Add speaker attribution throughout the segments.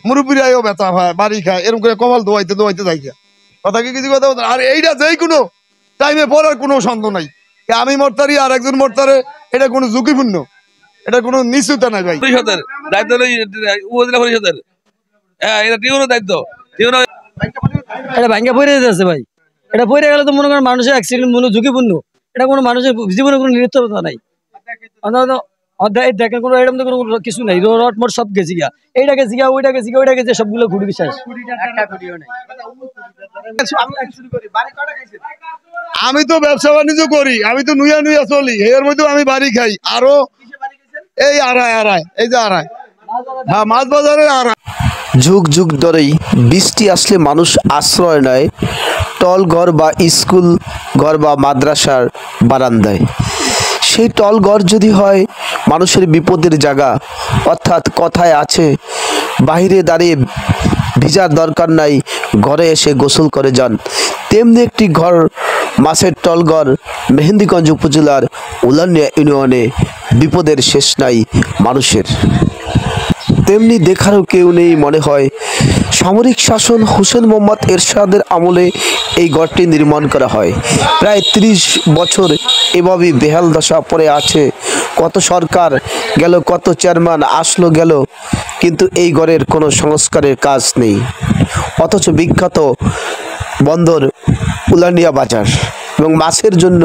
Speaker 1: মুরব্বীরাও ব্যথা হয়, বাড়ি খায়, এরকম করে কপাল ধোয়াইতে ধোয়াইতে যাই। কথা কি কিছু কথা, আর এইটা যেই কোনো টাইমে পড়ার কোনো সন্দেহ নাই। আমি মরতারি আর একজন মরতারে, এটা কোনো ঝুঁকিপূর্ণ, এটা কোনো নিশ্চয়তা নাই ভাই।
Speaker 2: পরিষদের দায়িত্ব উপজেলা পরিষদের, এটা টিউনের দায়িত্ব।
Speaker 3: এটা ভাঙ্গা পড়ে যাচ্ছে ভাই, এটা পড়ে গেলে তো মনে করেন মানুষের অ্যাক্সিডেন্ট মনে ঝুঁকিপূর্ণ, এটা কোনো মানুষের জীবনে কোনো নিরাপত্তা নাই। দেখেন কোনো এরকম কোনো কিছু নাই, রড মট সব গেছি গা, এইটা গেছি গা, ওইটা গেছি গা, ওইটা গেছে, সবগুলো ঘুরে শেষ।
Speaker 1: আমি তো ব্যবসা বাণিজ্য করি, আমি তো নুয়া নুয়া চলি, এর মধ্যে আমি বাড়ি খাই। আরো এই আড়াই এই যে আড়াই, হ্যাঁ, মাছ বাজারের আড়াই।
Speaker 4: যুগ যুগ ধরেই বৃষ্টি আসলে মানুষ আশ্রয় নেয় টল ঘর বা স্কুল ঘর বা মাদ্রাসার বারান্দায়। সেই টল ঘর যদি হয় মানুষের বিপদের জায়গা, অর্থাৎ কথায় আছে বাইরে দাঁড়িয়ে ভিজার দরকার নাই, ঘরে এসে গোসল করে যান, তেমনি একটি ঘর মাছের টলঘর মেহেন্দিগঞ্জ উপজেলার উলানিয়া ইউনিয়নে। বিপদের শেষ নাই মানুষের, তেমনি দেখারও কেউ নেই মনে হয়। সামরিক শাসন হোসেন মোহাম্মদ এরশাদের আমলে এই ঘরটি নির্মাণ করা হয়। প্রায় ৩০ বছর এভাবেই বেহাল দশা পড়ে আছে। কত সরকার গেল, কত চেয়ারম্যান আসলো গেল, কিন্তু এই ঘরের কোনো সংস্কারের কাজ নেই। অথচ বিখ্যাত বন্দর উলানিয়া বাজার এবং মাছের জন্য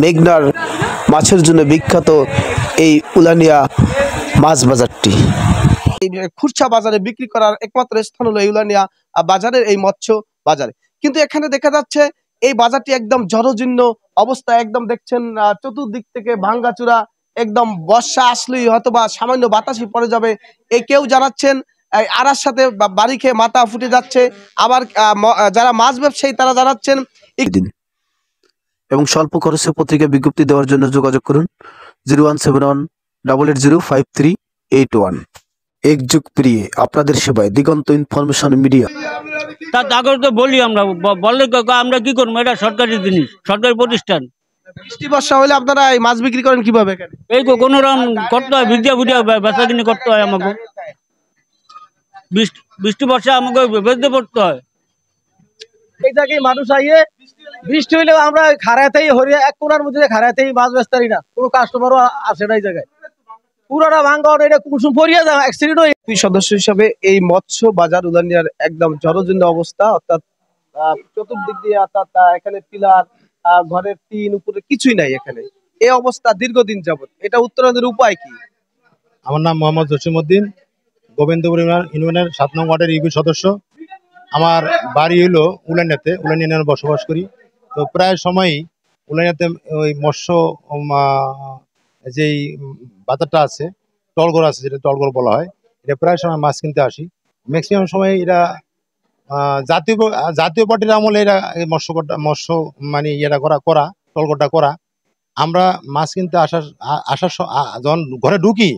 Speaker 4: মেঘনার মাছের জন্য বিখ্যাত এই উলানিয়া মাছ বাজারটি, খুচরা বাজারে বিক্রি করার একমাত্র স্থান হলো উলানিয়া বাজারের এই মৎস্য বাজারে। কিন্তু এখানে দেখা যাচ্ছে এই বাজারটি একদম জরাজীর্ণ অবস্থা, একদম দেখছেন চতুর্দিক থেকে ভাঙ্গাচুরা, একদম বর্ষা আসলেই হয়তো বা সামান্য বাতাসই পড়ে যাবে। এই কেউ জানাচ্ছেন আরার সাথে বাড়ি খেয়ে মাথা ফুটে যাচ্ছে। আবার যারা মাছ ব্যবসায়ী তারা জানাচ্ছেন এবং স্বল্প খরচে পত্রিকা বিজ্ঞপ্তি দেওয়ার জন্য যোগাযোগ করুন 01718005381। একযুগ প্রিয় আপনাদের সেবায় দিগন্ত ইনফরমেশন মিডিয়া।
Speaker 3: তার আগর তো বলি আমরা, বললে আমরা কি করবো, এটা সরকারি জিনিস, সরকারি প্রতিষ্ঠান।
Speaker 4: বৃষ্টি বর্ষা হলে আপনারা এই মাছ বিক্রি করেন কিভাবে?
Speaker 3: এই কোনো রকম করতে হয়, ভিজা ভিজা বেচা কিনে করতে হয় আমাকে। বৃষ্টি বর্ষা আমাকে বেচতে পড়তে হয়। এই জায়গায় মানুষ আইয়ে বৃষ্টি হইলে আমরা খারাতেই হরিয়া এক কোনার মধ্যে খারাতেই মাছ বেচতারি না, কোনো কাস্টমারও আসে না। এই জায়গায় পুরাটা ভাঙ্গা, এটা কুসুম পড়িয়া যায়, অ্যাক্সিডেন্ট হয়ে।
Speaker 4: সদস্য হিসাবে এই মৎস্য বাজার উলানিয়ার একদম জরাজীর্ণ অবস্থা, অর্থাৎ চতুর্দিক দিয়ে, অর্থাৎ এখানে পিলার, ঘরের টিন উপরে কিছুই নাই এখানে। এই অবস্থা দীর্ঘদিন যাবত, এটা উত্তরণের উপায় কি?
Speaker 5: আমার নাম মোহাম্মদ জসিমউদ্দিন, গোবিন্দপুর ইউনিয়নের 7 নং ওয়ার্ডের ইউপি সদস্য। আমার বাড়ি হলো উলানিয়াতে, উলানিয়া ইউনিয়নে বসবাস করি। তো প্রায় সময়ই উলানিয়াতে ওই মৎস্য যেই বাজারটা আছে, টলঘর আছে, যেটা টলঘর বলা হয়, এটা প্রায় সময় মাছ কিনতে আসি। ম্যাক্সিমাম সময় এরা জাতীয় পার্টির আমলে এরা মৎস্য মানে ইয়েটা করা টলঘরটা করা। আমরা মাছ কিনতে আসার যখন ঘরে ঢুকি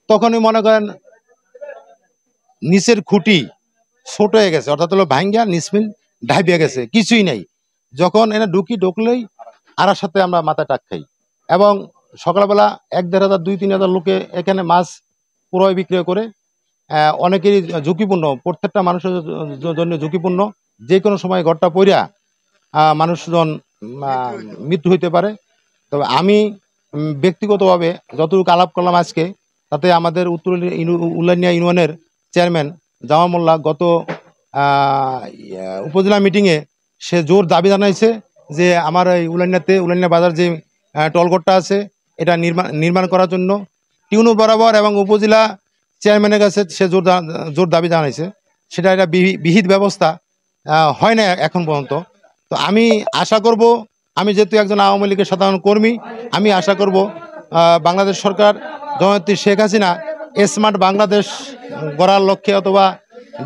Speaker 5: তখনই মনে করেন নিচের খুঁটি ছোট হয়ে গেছে, অর্থাৎ হলো ভাঙ্গা নিসমিল ঢাইবিয়া গেছে, কিছুই নেই। যখন এনে ঢুকলেই আরার সাথে আমরা মাথায় টাক খাই। এবং সকালবেলা 1-1.5 হাজার 2-3 হাজার লোকে এখানে মাছ ক্রয় বিক্রয় করে। অনেকেরই ঝুঁকিপূর্ণ, প্রত্যেকটা মানুষের জন্য ঝুঁকিপূর্ণ। যে কোনো সময় ঘরটা পইরা মানুষজন মৃত্যু হইতে পারে। তবে আমি ব্যক্তিগতভাবে যতটুকু আলাপ করলাম আজকে, তাতে আমাদের উলানিয়া ইউনিয়নের চেয়ারম্যান জামা মোল্লা গত উপজেলা মিটিংয়ে সে জোর দাবি জানাইছে যে আমার এই উলানিয়া বাজার যে টলঘরটা আছে এটা নির্মাণ করার জন্য টিউনো বরাবর এবং উপজেলা চেয়ারম্যানের কাছে সে জোর দাবি জানাইছে। সেটা একটা বিহিত ব্যবস্থা হয় না এখন পর্যন্ত। তো আমি আশা করব, আমি যেহেতু একজন আওয়ামী লীগের সাধারণ কর্মী, আমি আশা করব বাংলাদেশ সরকার জননেত্রী শেখ হাসিনা স্মার্ট বাংলাদেশ গড়ার লক্ষ্যে, অথবা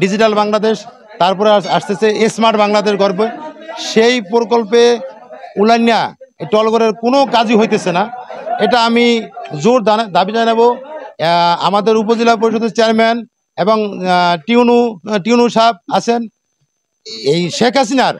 Speaker 5: ডিজিটাল বাংলাদেশ, তারপরে আসতেছে স্মার্ট বাংলাদেশ গড়বে, সেই প্রকল্পে উলানিয়া এই টলঘরের কোনো কাজই হইতেছে না। এটা আমি জোর দাবি জানাবো আমাদের উপজেলা পরিষদের চেয়ারম্যান এবং টিউনু সাহেব আছেন, এই শেখ হাসিনার